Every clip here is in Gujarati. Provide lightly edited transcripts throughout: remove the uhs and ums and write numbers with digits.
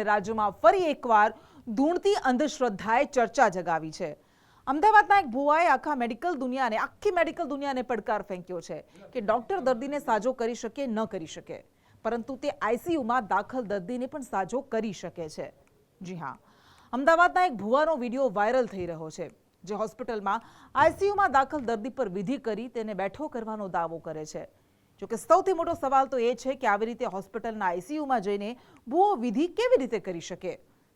રાજ્યમાં ફરી એકવાર ધૂણતી અંધશ્રદ્ધાએ ચર્ચા જગાવી છે. અમદાવાદના એક ભુવાએ આખી મેડિકલ દુનિયાને પડકાર ફેંક્યો છે કે ડોક્ટર દર્દીને સાજો કરી શકે ન કરી શકે, પરંતુ તે આઈસીયુમાં દાખલ દર્દીને પણ સાજો કરી શકે છે. જી હા, અમદાવાદના એક ભુવાનો વિડીયો વાયરલ થઈ રહ્યો છે, જે હોસ્પિટલમાં આઈસીયુમાં દાખલ દર્દી પર વિધિ કરી તેને બેઠો કરવાનો દાવો કરે છે. જોકે સૌથી મોટો સવાલ તો એ છે કે આવી રીતે હોસ્પિટલના આઈસીયુમાં જઈને ભુવો વિધિ કેવી રીતે કરી શકે?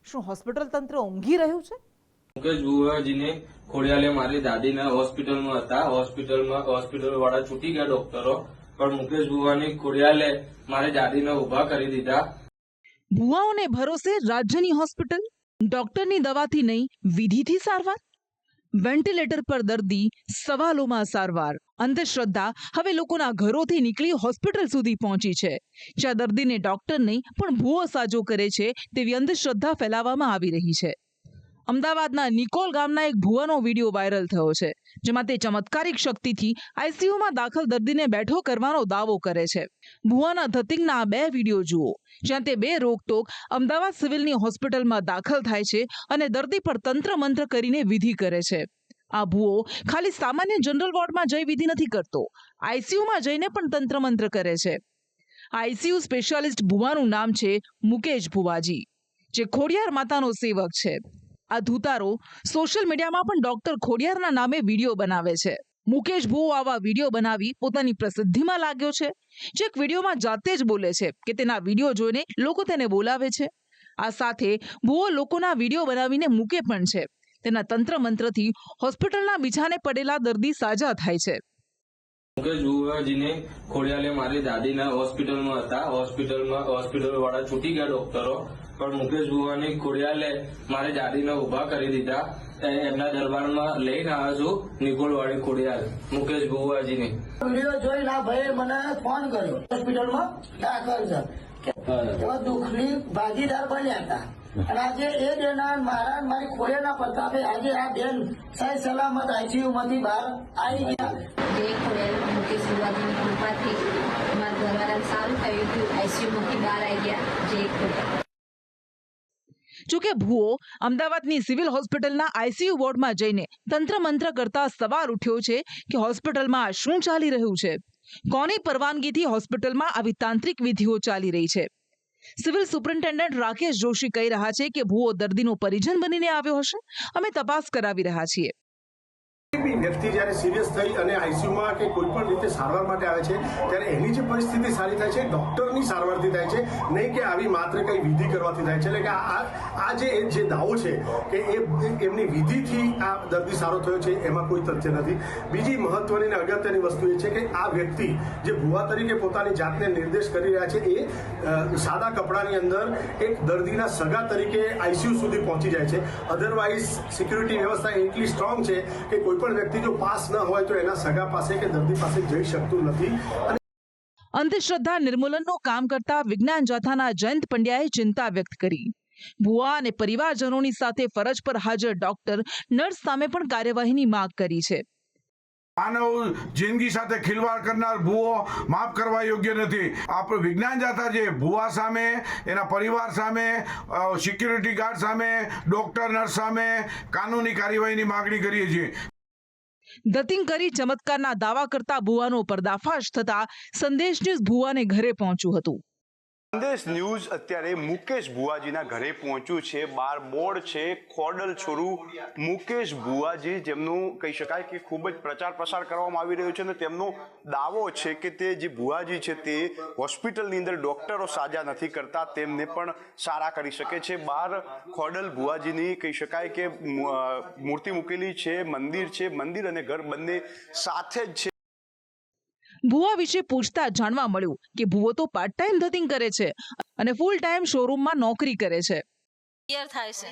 શું હોસ્પિટલ તંત્ર ઊંઘી રહ્યું છે? મુકેશ ભુવાજીને ખોડિયાલે મારી દાદીના હોસ્પિટલમાં હતા. હોસ્પિટલ વાળા છૂટી ગયા ડોક્ટરો, પણ મુકેશ ભુવાની ખોડિયાલે મારી દાદીને ઉભા કરી દીધા. ભુવાઓને ભરોસે રાજ્યની હોસ્પિટલ, ડોક્ટરની દવાથી નહીં વિધિથી સારવાર. વેન્ટિલેટર પર દર્દી, સવાલોમાં સારવાર. અંધશ્રદ્ધા હવે લોકોના ઘરોથી નીકળી હોસ્પિટલ સુધી પહોંચી છે, જ્યાં દર્દીને ડોક્ટર નહીં પણ ભુવો સાજો કરે છે તેવી અંધશ્રદ્ધા ફેલાવવામાં આવી રહી છે. અમદાવાદના નિકોલ ગામના એક ભુવાનો વિડીયો વાયરલ થયો છે, જેમાં તે ચમત્કારિક શક્તિથી આઈસીયુમાં દાખલ દર્દીને બેઠો કરવાનો દાવો કરે છે. ભુવાના ધતિંગના આ 2 વિડીયો જુઓ, જ્યાં તે 2 રોકટોક અમદાવાદ સિવિલની હોસ્પિટલમાં દાખલ થાય છે અને દર્દી પર તંત્ર મંત્ર કરીને વિધિ કરે છે. આ ભુવો ખાલી સામાન્ય જનરલ વોર્ડમાં જઈ વિધિ નથી કરતો, આઈસીયુમાં જઈને પણ તંત્ર મંત્ર કરે છે. આઈસીયુ સ્પેશિયાલિસ્ટ ભુવાનું નામ છે મુકેશ ભુવાજી, જે ખોડિયાર માતાનો સેવક છે. આ ધૂતારો સોશિયલ મીડિયામાં પણ ડોક્ટર ખોડિયારના નામે વિડીયો બનાવે છે. મુકેશ ભુવો આવા વિડીયો બનાવી પોતાની પ્રસિદ્ધિમાં લાગ્યો છે, જે એક વિડીયોમાં જાતે જ બોલે છે કે તેના વિડીયો જોઈને લોકો તેને બોલાવે છે. આ સાથે ભુવો લોકોના વિડીયો બનાવીને મૂકે પણ છે. તેના તંત્ર મંત્રથી હોસ્પિટલના બિછાને પડેલા દર્દી સાજા થાય છે. મુકેશ ભુવાજીને ખોડિયાલે મારી દાદીના હોસ્પિટલમાં હતા. હોસ્પિટલ વાળા છૂટી ગયા ડોક્ટરો, પણ મુકેશ ભુવાની ખોડિયાલે મારી દાદીને ઉભા કરી દીધા. એમના દરબારમાં લઈને આવ્યો છું નિકોલવાળી ખોડિયાલ મુકેશ ભુવાજીને. વિડીયો જોઈ ના ભાઈ મને ફોન કર્યો, હોસ્પિટલમાં દાખલ છે, દુઃખની ભાગીદાર બન્યા હતા. અને આજે એ બેન મારી ખોડિયાના પ્રતાપે આજે આ બેન સહી સલામત આઈસીયુ માંથી બહાર આવી ગયા. જે ખોડિયાલ મુકેશ ભુવાજીની કૃપાથી અમારા ઘરવાળાને સારું થયું હતું, આઈસીયુ માંથી બહાર આવી ગયા. જે ખોડિયાલ. જોકે ભુવો અમદાવાદની સિવિલ હોસ્પિટલના આઈસીયુ વોર્ડમાં જઈને તંત્ર મંત્ર કરતા સવાલ ઉઠ્યો છે કે હોસ્પિટલમાં શું ચાલી રહ્યું છે? કોની પરવાનગીથી હોસ્પિટલમાં આવી તાંત્રિક વિધિઓ ચાલી રહી છે? સિવિલ સુપ્રિન્ટેન્ડન્ટ રાકેશ જોશી કહી રહ્યા છે કે ભુવો દર્દીનો પરિજન બનીને આવ્યો હશે. અમે તપાસ કરાવી રહ્યા છીએ. વ્યક્તિ જ્યારે સિરિયસ થઈ અને આઈસીયુમાં કે કોઈ પણ રીતે સારવાર માટે આવે છે, ત્યારે એની જે પરિસ્થિતિ સારી થાય છે ડોક્ટરની સારવારથી થાય છે, નહીં કે આવી માત્ર કઈ વિધિ કરવાથી થાય છે. એટલે કે આ જે દાવો છે કે એમની વિધિથી આ દર્દી સારો થયો છે, એમાં કોઈ તથ્ય નથી. બીજી મહત્વની અને અગત્યની વસ્તુ એ છે કે આ વ્યક્તિ જે ભુવા તરીકે પોતાની જાતને નિર્દેશ કરી રહ્યા છે, એ સાદા કપડાની અંદર એક દર્દીના સગા તરીકે આઈસીયુ સુધી પહોંચી જાય છે. અધરવાઇઝ સિક્યુરિટી વ્યવસ્થા એટલી સ્ટ્રોંગ છે કે કોઈ પણ વ્યક્તિ જો પાસ ન હોય તો એના સગા પાસે કે દર્દી પાસે જઈ શકતું નથી. અંધશ્રદ્ધા નિર્મૂલનનું કામ કરતા વિજ્ઞાન જાથાના જયંત પંડ્યાએ ચિંતા વ્યક્ત કરી. ભુવા અને પરિવારજનોની સાથે ફરજ પર હાજર ડોક્ટર, નર્સ સામે પણ કાર્યવાહીની માંગ કરી છે. માનવ જિંદગી સાથે ખિલવાડ કરનાર ભુવો માફ કરવા યોગ્ય નથી. આપણે વિજ્ઞાન જાથા જે ભુવા સામે, એના પરિવાર સામે, સિક્યુરિટી ગાર્ડ સામે, ડોક્ટર નર્સ સામે કાનૂની કાર્યવાહીની માંગણી કરીએ છીએ. ધતિંગ કરી ચમત્કારના દાવા કરતા ભુવાનો પર્દાફાશ થતા સંદેશ ન્યૂઝ ભુવાને ઘરે પહોંચ્યું હતું. સંદેશ ન્યૂઝ અત્યારે મુકેશ ભુવાજીના ઘરે પહોંચ્યું છે. બાર બોર્ડ છે, ખોડલ છોરું મુકેશ ભુવાજી, જેમનું કહી શકાય કે ખૂબ જ પ્રચાર પ્રસાર કરવામાં આવી રહ્યો છે અને તેમનો દાવો છે કે તે જે ભુવાજી છે તે હોસ્પિટલની અંદર ડોક્ટરો સાજા નથી કરતા, તેમને પણ સારા કરી શકે છે. બાર ખોડલ ભુવાજીની કહી શકાય કે મૂર્તિ મૂકેલી છે. મંદિર અને ઘર બંને સાથે જ છે. ભુવા વિશે પૂછતા જાણવા મળ્યું કે ભુવો તો પાર્ટ ટાઈમ ધતિંગ કરે છે અને ફૂલ ટાઈમ શોરૂમમાં નોકરી કરે છે. થાય છે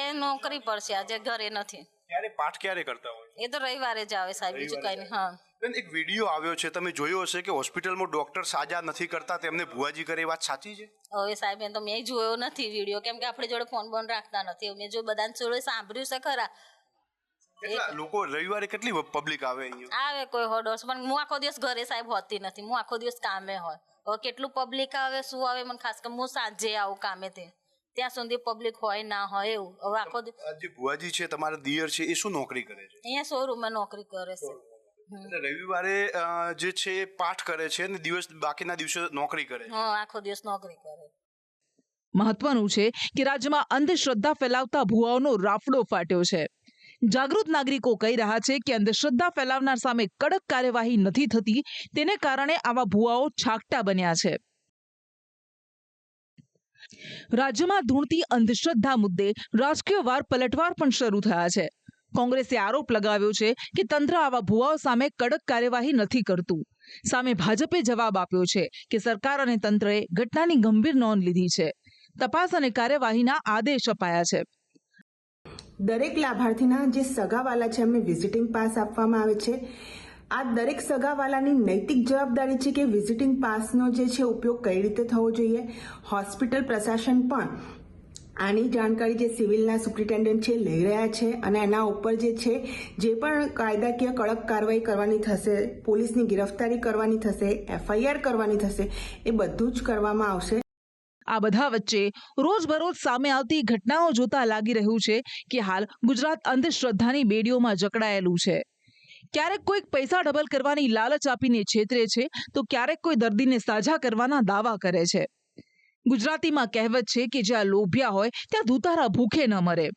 એ નોકરી પર છે, આજે ઘરે નથી. ક્યારે પાઠ ક્યારે કરતા હોય? એ તો રવિવારે જ આવે સાહેબ, બીજું કઈ નહીં. હા બેન, એક વિડીયો આવ્યો છે, તમે જોયો હશે કે હોસ્પિટલમાં ડોક્ટર સાજા નથી કરતા, તેમને ભુવાજી કરે. વાત સાચી છે? હવે સાહેબ તો મેં જોયો નથી વિડીયો, કેમ કે આપણી જોડે ફોન બંધ રાખતા નથી. મેં જો બધાને જોડે સાંભળ્યું છે ખરા. લોકો રવિવારે કેટલી પબ્લિક આવે અહીંયા? આવે કોઈ 150, પણ હું આખો દિવસ ઘરે સાહેબ હોતી નથી, હું આખો દિવસ કામે હોય. હવે કેટલું પબ્લિક આવે શું આવે મને ખાસ કરીને હું સાંજે આવું કામે ત્યાં સુધી પબ્લિક હોય ના હોય એવું. હવે આખો જે ભુવાજી છે તમારા દિયર છે એ શું નોકરી કરે છે? અહીંયા શોરૂમમાં નોકરી કરે છે. એટલે રવિવારે જે છે એ પાઠ કરે છે અને બાકીના દિવસે નોકરી કરે છે. હા, આખો દિવસ નોકરી કરે. મહત્વનું છે કે રાજ્યમાં અંધશ્રદ્ધા ફેલાવતા ભુવાઓનો રાફડો ફાટ્યો છે. જાગૃત નાગરિકો કહી રહ્યા છે કે અંધશ્રદ્ધા ફેલાવનાર સામે કડક કાર્યવાહી નથી થતી, તેને કારણે આવા ભુવાઓ છાકટા બન્યા છે. રાજ્યમાં ધૂણતી અંધશ્રદ્ધા મુદ્દે રાજકીય વાર પલટવાર પણ શરૂ થયા છે. કોંગ્રેસે આરોપ લગાવ્યો છે કે તંત્ર આવા ભુવાઓ સામે કડક કાર્યવાહી નથી કરતું. સામે ભાજપે જવાબ આપ્યો છે કે સરકાર અને તંત્રએ ઘટનાની ગંભીર નોંધ લીધી છે. તપાસ અને કાર્યવાહીના આદેશ અપાયા છે. દરેક લાભાર્થીના જે સગાવાલા છે એમને વિઝિટિંગ પાસ આપવામાં આવે છે. આ દરેક સગાવાલાની નૈતિક જવાબદારી છે કે વિઝિટિંગ પાસનો જે છે ઉપયોગ કઈ રીતે થવો જોઈએ. હોસ્પિટલ પ્રશાસન પણ આની જાણકારી જે સિવિલના સુપ્રિન્ટેન્ડન્ટ છે લઈ રહ્યા છે અને એના ઉપર જે છે જે પણ કાયદાકીય કડક કાર્યવાહી કરવાની થશે, પોલીસની ગિરફ્તારી કરવાની થશે, FIR કરવાની થશે, એ બધું જ કરવામાં આવશે. આ બધા વચ્ચે રોજબરોજ સામે આવતી ઘટનાઓ જોતા લાગી રહ્યું છે કે હાલ ગુજરાત અંધશ્રદ્ધાની બેડીઓમાં જકડાયેલું છે. ક્યારેક કોઈક પૈસા ડબલ કરવાની લાલચ આપીને છેતરે છે તો ક્યારેક કોઈ દર્દીને સાજા કરવાના દાવા કરે છે. ગુજરાતીમાં કહેવત છે કે જ્યાં લોભિયા હોય ત્યાં ધુતારા ભૂખે ન મરે.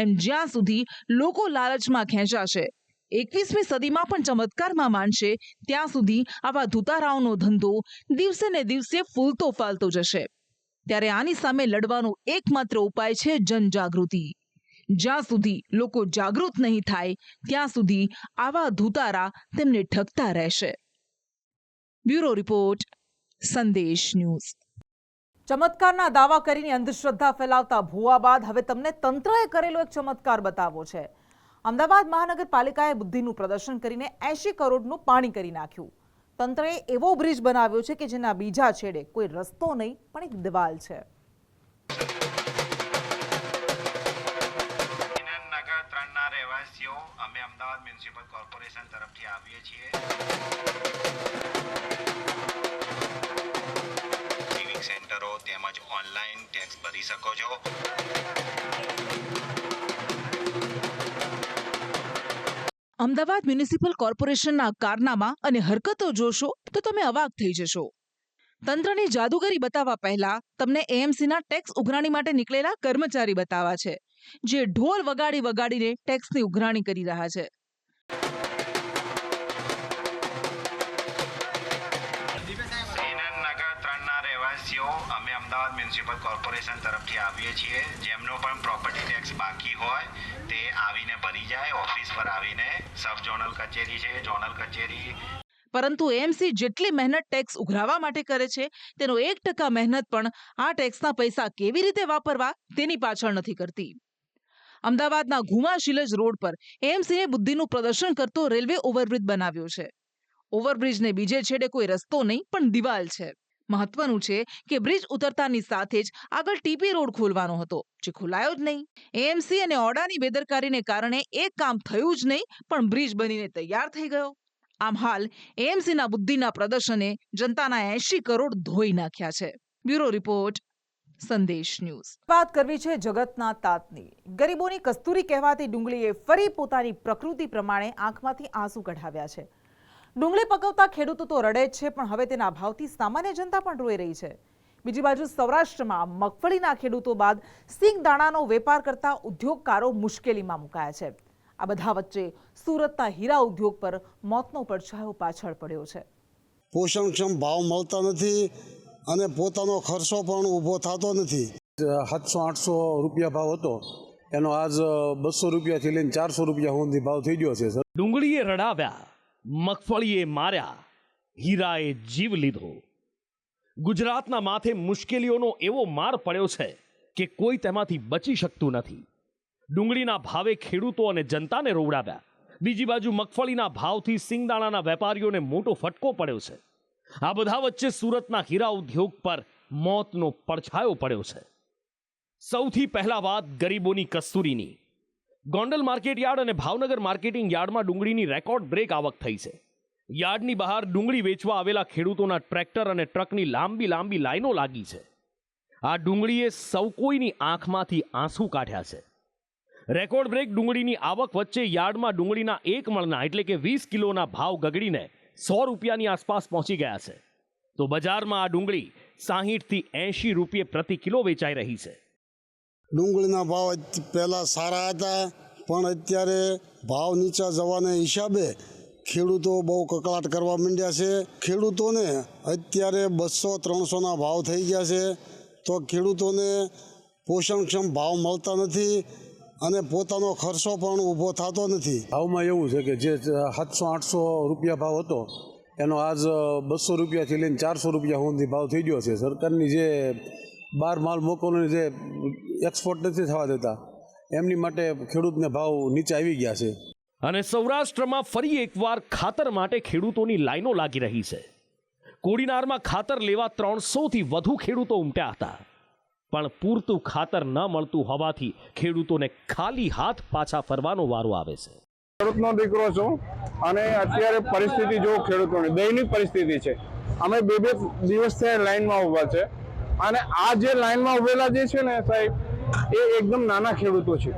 એમ જ્યાં સુધી લોકો લાલચમાં ખેંચાશે, 21મી સદીમાં પણ ચમત્કારમાં માનશે, ત્યાં સુધી આવા ધુતારાઓનો ધંધો દિવસે ને દિવસે ફૂલતો ફાલતો જશે. ત્યારે આની સામે લડવાનો એકમાત્ર ઉપાય છે જનજાગૃતિ. જ્યાં સુધી લોકો જાગૃત નહીં થાય ત્યાં સુધી આવા ધુતારા તેમને ઠગતા રહેશે. બ્યુરો રિપોર્ટ, સંદેશ ન્યૂઝ. ચમત્કારના દાવા કરીને અંધશ્રદ્ધા ફેલાવતા ભુવા બાદ હવે તમને તંત્રએ કરેલો એક ચમત્કાર બતાવવો છે. અમદાવાદ મહાનગરપાલિકાએ બુદ્ધિનું પ્રદર્શન કરીને 80 કરોડનું પાણી કરી નાખ્યું. તંત્રએ એવો બ્રિજ બનાવ્યો છે કે જેના બીજા છેડે કોઈ રસ્તો નહીં પણ એક દિવાલ છે. નગર 3ના રહેવાસીઓ અમે અમદાવાદ મ્યુનિસિપલ કોર્પોરેશન તરફથી આવીએ છીએ. સિવિક સેન્ટરો તેમજ ઓનલાઈન ટેક્સ ભરી શકો છો. અમદાવાદ મ્યુનિસિપલ કોર્પોરેશનના કારનામા અને હરકતો જોશો તો તમે અવાક થઈ જશો. તંત્રની જાદુગરી બતાવવા પહેલા તમને એએમસીના ટેક્સ ઉઘરાણી માટે નીકળેલા કર્મચારી બતાવવા છે, જે ઢોલ વગાડી વગાડીને ટેક્સની ઉઘરાણી કરી રહ્યા છે. અમે અમદાવાદ મ્યુનિસિપલ કોર્પોરેશન તરફથી આવીએ છીએ. જેમનો પણ પ્રોપર્ટી ટેક્સ બાકી હોય તે આવીને ભરી જાય. ઓફિસ પર આવીને સબ ઝોનલ કચેરી છે, ઝોનલ કચેરી. પરંતુ એએમસી જેટલી મહેનત ટેક્સ ઉઘરાવવા માટે કરે છે તેનો 1% મહેનત પણ આ ટેક્સના પૈસા કેવી રીતે વાપરવા તેની પાછળ નથી કરતી. અમદાવાદના ઘુમા શિલજ રોડ પર એએમસીએ બુદ્ધિનું પ્રદર્શન કરતો રેલવે ઓવરબ્રિજ બનાવ્યો છે. ઓવરબ્રિજને બીજે છેડે કોઈ રસ્તો નહીં પણ દિવાલ છે. મહત્વનું છે કે બ્રિજ ઉતરતાની સાથે જ આગળ ટીપી રોડ ખોલવાનો હતો, જે ખોલાયો જ નહીં. એએમસી અને ઓડાની બેદરકારીને કારણે એક કામ થયું જ નહીં પણ બ્રિજ બનીને તૈયાર થઈ ગયો. આમ હાલ એએમસીના બુદ્ધિના પ્રદર્શને જનતાના 80 કરોડ ધોઈ નાખ્યા છે. બ્યુરો રિપોર્ટ, સંદેશ ન્યૂઝ. વાત કરવી છે જગતના તાતની. ગરીબોની કસ્તુરી કહેવાતી ડુંગળીએ ફરી પોતાની પ્રકૃતિ પ્રમાણે આંખમાંથી આંસુ કઢાવ્યા છે. ડુંગળી પકવતા ખેડૂતો તો રડે જ છે, પણ હવે તેના ભાવથી સામાન્ય જનતા પણ રોઈ રહી છે. બીજી બાજુ સૌરાષ્ટ્રમાં મગફળીના ખેડૂતો બાદ સિંગ દાણાનો વેપાર કરતા ઉદ્યોગકારો મુશ્કેલીમાં મુકાયા છે. આ બધા વચ્ચે સુરતના હીરા ઉદ્યોગ પર મોતનો પડછાયો પાછળ પડ્યો છે. પોષણક્ષમ ભાવ મળતા નથી અને પોતાનો ખર્ચો પણ ઊભો થતો નથી. 700-800 રૂપિયા ભાવ હતો, એનો આજ 200 રૂપિયાથી લઈને 400 રૂપિયા સુધી ભાવ થઈ ગયો છે. ડુંગળીએ રડાવ્યા, મગફળીએ માર્યા, હીરાએ જીવ લીધો. ગુજરાતના માથે મુશ્કેલીઓનો એવો માર પડ્યો છે કે કોઈ તેમાંથી બચી શકતું નથી. ડુંગળીના ભાવે ખેડૂતો અને જનતાને રોવડાવ્યા. બીજી બાજુ મગફળીના ભાવથી સિંગદાણાના વેપારીઓને મોટો ફટકો પડ્યો છે. આ બધા વચ્ચે સુરતના હીરા ઉદ્યોગ પર મોતનો પડછાયો પડ્યો છે. સૌથી પહેલા વાત ગરીબોની કસ્તુરીની. ગોંડલ માર્કેટ યાર્ડ અને ભાવનગર માર્કેટિંગ યાર્ડમાં ડુંગળીની રેકોર્ડ બ્રેક આવક થઈ છે. યાર્ડની બહાર ડુંગળી વેચવા આવેલા ખેડૂતોના ટ્રેક્ટર અને ટ્રકની લાંબી લાંબી લાઈનો લાગી છે. આ ડુંગળીએ સૌ કોઈની આંખમાંથી આંસુ કાઢ્યા છે. રેકોર્ડ બ્રેક ડુંગળીની આવક વચ્ચે યાર્ડમાં ડુંગળીના 1 મણના એટલે કે 20 કિલોના ભાવ ગગડીને 100 રૂપિયાની આસપાસ પહોંચી ગયા છે. તો બજારમાં આ ડુંગળી 60 થી 80 રૂપિયે પ્રતિ કિલો વેચાઈ રહી છે. ડુંગળીના ભાવ પહેલાં સારા હતા, પણ અત્યારે ભાવ નીચા જવાને હિસાબે ખેડૂતો બહુ કકળાટ કરવા માંડ્યા છે. ખેડૂતોને અત્યારે 200-300ના ભાવ થઈ ગયા છે, તો ખેડૂતોને પોષણક્ષમ ભાવ મળતા નથી અને પોતાનો ખર્ચો પણ ઊભો થતો નથી. ભાવમાં એવું છે કે જે 700-800 રૂપિયા ભાવ હતો એનો આજ 200 રૂપિયાથી લઈને 400 રૂપિયા સુધી ભાવ થઈ ગયો છે. સરકારની જે બહાર માલ મોકલવાની જે એક્સપોર્ટ નથી થવા દેતા એમની માટે ખેડૂતને ભાવ નીચે આવી ગયા છે. અને સૌરાષ્ટ્રમાં ફરી એકવાર ખાતર માટે ખેડૂતોની લાઈનો લાગી રહી છે. કોડીનારમાં ખાતર લેવા 300થી વધુ ખેડૂતો ઉમટ્યા હતા, પણ પૂરતું ખાતર ન મળતું હોવાથી ખેડૂતોને ખાલી હાથ પાછા ફરવાનો વારો આવે છે. ખેડૂતનો દીકરો છું અને અત્યારે પરિસ્થિતિ જો ખેડૂતોની દયનીય પરિસ્થિતિ છે. અમે 2 દિવસથી લાઈનમાં ઊભા છે અને આ જે લાઈનમાં ઉભેલા જે છે ને સાહેબ, એ એકદમ નાના ખેડૂતો છે.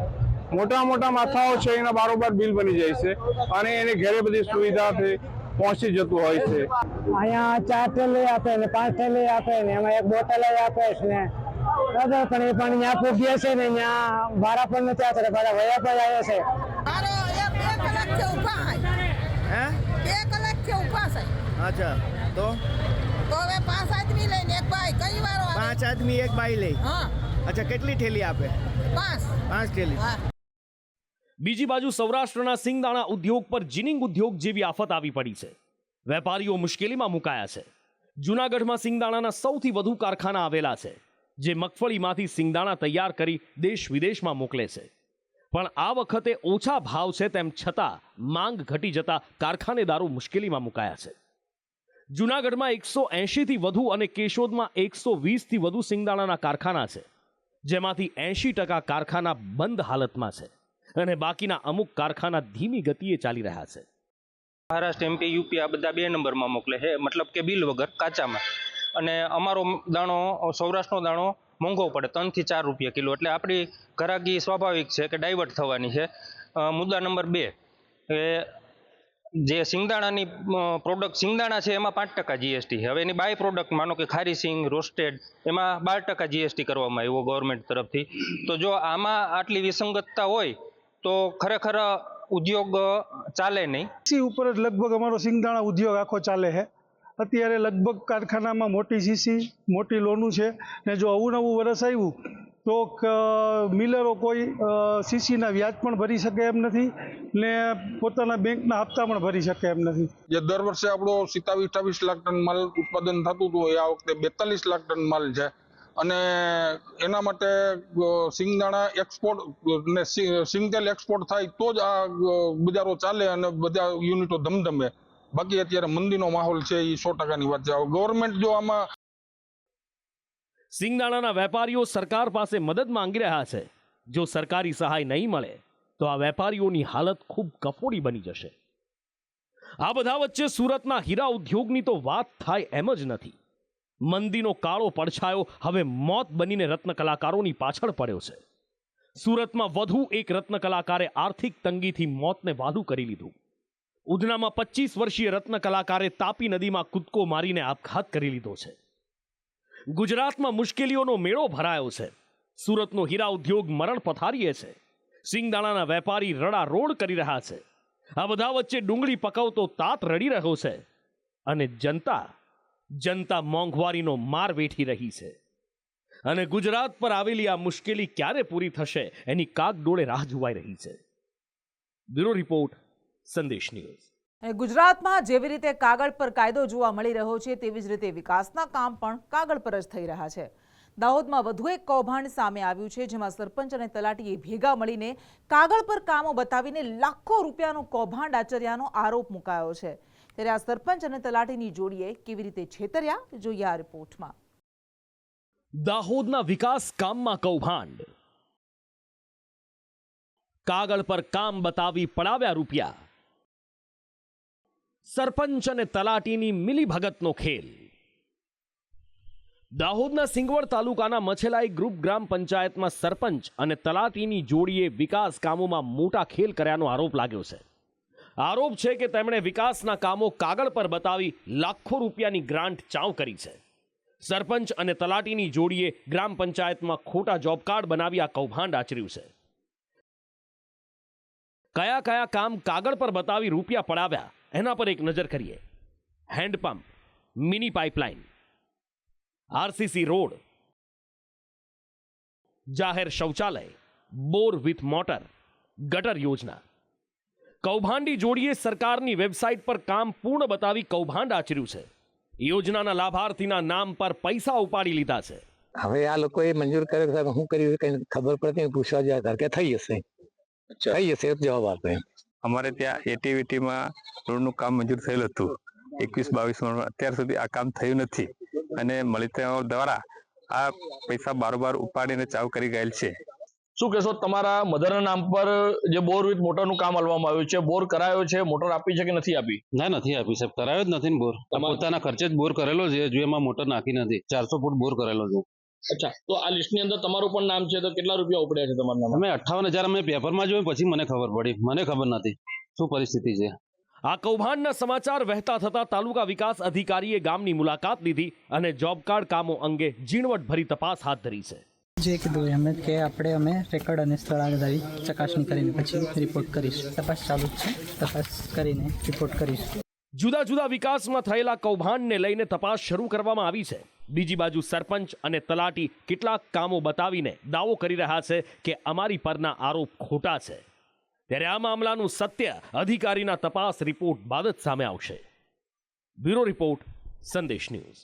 મોટા મોટા માથાઓ છે એના બારોબાર બિલ બની જાય છે અને એને ઘરે બધી સુવિધાથી પહોંચી જતું હોય છે. અહીંયા 4 થેલી આપે ને 5 થેલી આપે ને એમાં 1 બોટલ આપે છે ને બરાબર, પણ એ પણ ત્યાં પૂગ્યા છે ને ત્યાં ભાડા પણ નથી આપે, ભાડા વયા પણ આવે છે. 2 કલાકથી ઊભા હે 2 કલાકથી ઊભા છે. અચ્છા, તો હવે 5 આદમી લઈને એક બાઈ કઈ વાર 5 આદમી એક બાઈ લઈ. હા. અચ્છા, કેટલી થેલી આપે? 5 થેલી. બીજી બાજુ સૌરાષ્ટ્રના સિંગદાણા ઉદ્યોગ પર જીનિંગ ઉદ્યોગ જેવી આફત આવી પડી છે. વેપારીઓ મુશ્કેલીમાં મુકાયા છે. જૂનાગઢમાં સિંગદાણાના સૌથી વધુ કારખાના આવેલા છે, જે મગફળીમાંથી સિંગદાણા તૈયાર કરી દેશ વિદેશમાં મોકલે છે. પણ આ વખતે ઓછા ભાવ છે તેમ છતાં માંગ ઘટી જતા કારખાનેદારો મુશ્કેલીમાં મુકાયા છે. જૂનાગઢમાં 180થી વધુ અને કેશોદમાં 120થી વધુ સિંગદાણાના કારખાના છે, જેમાંથી 80% કારખાના બંધ હાલતમાં છે અને બાકીના અમુક કારખાના ધીમી ગતિએ ચાલી રહ્યા છે. મહારાષ્ટ્ર, એમપી, યુપી આ બધા 2 નંબરમાં મોકલે છે, મતલબ કે બિલ વગર કાચામાં. અને અમારો દાણો, સૌરાષ્ટ્રનો દાણો મોંઘો પડે 3 થી 4 રૂપિયા કિલો, એટલે આપણી ઘરાકી સ્વાભાવિક છે કે ડાયવર્ટ થવાની છે. મુદ્દા નંબર 2 કે જે સિંગદાણાની પ્રોડક્ટ સિંગદાણા છે એમાં 5% જીએસટી. હવે એની બાય પ્રોડક્ટ માનો કે ખારી સિંગ, રોસ્ટેડ, એમાં 12% જીએસટી કરવામાં આવ્યો ગવર્મેન્ટ તરફથી. તો જો આમાં આટલી વિસંગતતા હોય તો ખરેખર ઉદ્યોગ ચાલે નહીં. સીસી ઉપર જ લગભગ અમારો સિંગદાણા ઉદ્યોગ આખો ચાલે છે. અત્યારે લગભગ કારખાનામાં મોટી સીસી, મોટી લોનું છે ને જો અવનવું વરસ આવ્યું તો મિલરો કોઈ સીસીના વ્યાજ પણ ભરી શકે એમ નથી ને પોતાના બેંકના હપ્તા પણ ભરી શકે એમ નથી. જે દર વર્ષે આપણો 27-28 લાખ ટન માલ ઉત્પાદન થતું હતું, એ આ વખતે 42 લાખ ટન માલ છે. અને એના માટે સિંગદાણા એક્સપોર્ટ ને સિંગતેલ એક્સપોર્ટ થાય તો જ આ બજારો ચાલે અને બધા યુનિટો ધમધમે. બાકી અત્યારે મંદીનો માહોલ છે, એ 100%ની વાત છે. ગવર્મેન્ટ જો આમાં સિંગદાણાના વેપારીઓ સરકાર પાસે મદદ માંગી રહ્યા છે. જો સરકારી સહાય નહીં મળે તો આ વેપારીઓની હાલત ખૂબ કફોડી બની જશે. આ બધા વચ્ચે સુરતના હીરા ઉદ્યોગની તો વાત થાય એમ જ નથી. મંદીનો કાળો પડછાયો હવે મોત બનીને રત્ન કલાકારોની પાછળ પડ્યો છે. સુરતમાં વધુ એક રત્ન કલાકારે આર્થિક તંગીથી મોતને વાલું કરી લીધું. ઉધનામાં 25 વર્ષીય રત્ન કલાકારે તાપી નદીમાં કૂદકો મારીને આપઘાત કરી લીધો છે. ગુજરાતમાં મુશ્કેલીઓનો મેળો ભરાયો છે. સુરતનો હીરા ઉદ્યોગ મરણ પથારીએ છે. સિંગદાણાના વેપારી રડારોડ કરી રહ્યા છે. આ બધા વચ્ચે ડુંગળી પકવતો તાત રડી રહ્યો છે અને જનતા મોંઘવારીનો માર વેઠી રહી છે. અને ગુજરાત પર આવેલી આ મુશ્કેલી ક્યારે પૂરી થશે એની કાગડોળે રાહ જોવાઈ રહી છે. બ્યુરો રિપોર્ટ, સંદેશ ન્યૂઝ. ગુજરાતમાં જેવી રીતે કાગળ પર કાયદો જોવા મળી રહ્યો છે તેવી જ રીતે વિકાસના કામ પણ કાગળ પર જ થઈ રહ્યા છે. દાહોદમાં વધુ એક કૌભાંડ સામે આવ્યું છે, જેમાં સરપંચ અને તલાટીએ ભેગા મળીને કાગળ પર કામો બતાવીને લાખો રૂપિયાનું કૌભાંડ આચર્યાનો આરોપ મુકાયો છે. ત્યારે આ સરપંચ અને તલાટીની જોડીએ કેવી રીતે છેતર્યા, જોઈએ આ રિપોર્ટમાં. દાહોદના વિકાસ કામમાં કૌભાંડ. કાગળ પર કામ બતાવી પડાવ્યા રૂપિયા. સરપંચ અને તલાટીની મિલીભગતનો ખેલ. દાહોદના સિંગવડ તાલુકાના મછેલાઈ ગ્રુપ ગ્રામ પંચાયતમાં સરપંચ અને તલાટીની જોડીએ વિકાસ કામોમાં મોટા ખેલ કર્યાનો આરોપ લાગ્યો છે. આરોપ છે કે તેમણે વિકાસના કામો કાગળ પર બતાવી લાખો રૂપિયાની ગ્રાન્ટ ચાઉ કરી છે. સરપંચ અને તલાટીની જોડીએ ગ્રામ પંચાયતમાં ખોટા જોબ કાર્ડ બનાવી આ કૌભાંડ આચર્યું છે. કયા કયા કામ કાગળ પર બતાવી રૂપિયા પડાવ્યા એના પર એક નજર કરીએ. Handpump, mini pipeline, RCC road, જાહેર શૌચાલય, બોર વિથ મોટર, ગટર યોજના. કૌભાંડી જોડીએ સરકારની વેબસાઇટ પર કામ પૂર્ણ બતાવી કૌભાંડ આચર્યું છે. યોજનાના લાભાર્થીના નામ પર પૈસા ઉપાડી લીધા છે. હવે આ લોકોએ મંજૂર કર્યો, સાહેબ શું કર્યું કઈ ખબર પડતી, પૂછવા જાય કે થઈ હશે જવાબ આપે. અમારે ત્યાં એટીવીટીમાં રોડનું કામ મંજૂર થયેલું હતું 21-22 અત્યાર સુધી આ કામ થયું નથી અને મળીતાઓ દ્વારા આ પૈસા બારોબાર ઉપાડીને ચાવ કરી ગયેલ છે. શું કહેશો, તમારા મધરના નામ પર જે બોર વિથ મોટરનું કામ હલવામાં આવ્યું છે, બોર કરાયો છે, મોટર આપી છે કે નથી આપી? ના, નથી આપી સાહેબ, કરાયો જ નથી ને બોર. પોતાના ખર્ચે જ બોર કરેલો છે, જો એમાં મોટર નાખી નથી. 400 ફૂટ બોર કરેલો છે. અચ્છા, તો આ લિસ્ટની અંદર તમારું પણ નામ છે, તો કેટલા રૂપિયા ઉપડ્યા છે તમારા નામ? અમે 58,000 અમે પેપરમાં જોયું, પછી મને ખબર પડી. મને ખબર નથી શું પરિસ્થિતિ છે. આ કૌભાંડના સમાચાર વહેતા થતા તાલુકા વિકાસ અધિકારીએ ગામની મુલાકાત લીધી અને જોબ કાર્ડ કામો અંગે ઝીણવટભરી તપાસ હાથ ધરી છે. જે કીધું એમ જ કે અમે રેકોર્ડ અને સ્થળ આધારિત ચકાસણી કરીને પછી રિપોર્ટ કરીશું. તપાસ ચાલુ છે, તપાસ કરીને રિપોર્ટ કરીશું. જુદા જુદા વિકાસમાં થયેલા કૌભાંડને લઈને તપાસ શરૂ કરવામાં આવી છે. બીજી બાજુ સરપંચ અને તલાટી કેટલાક કામો બતાવીને દાવો કરી રહ્યા છે કે અમારી પરના આરોપ ખોટા છે. ત્યારે આ મામલાનું સત્ય અધિકારીના તપાસ રિપોર્ટ બાદ જ સામે આવશે. બ્યુરો રિપોર્ટ, સંદેશ ન્યૂઝ.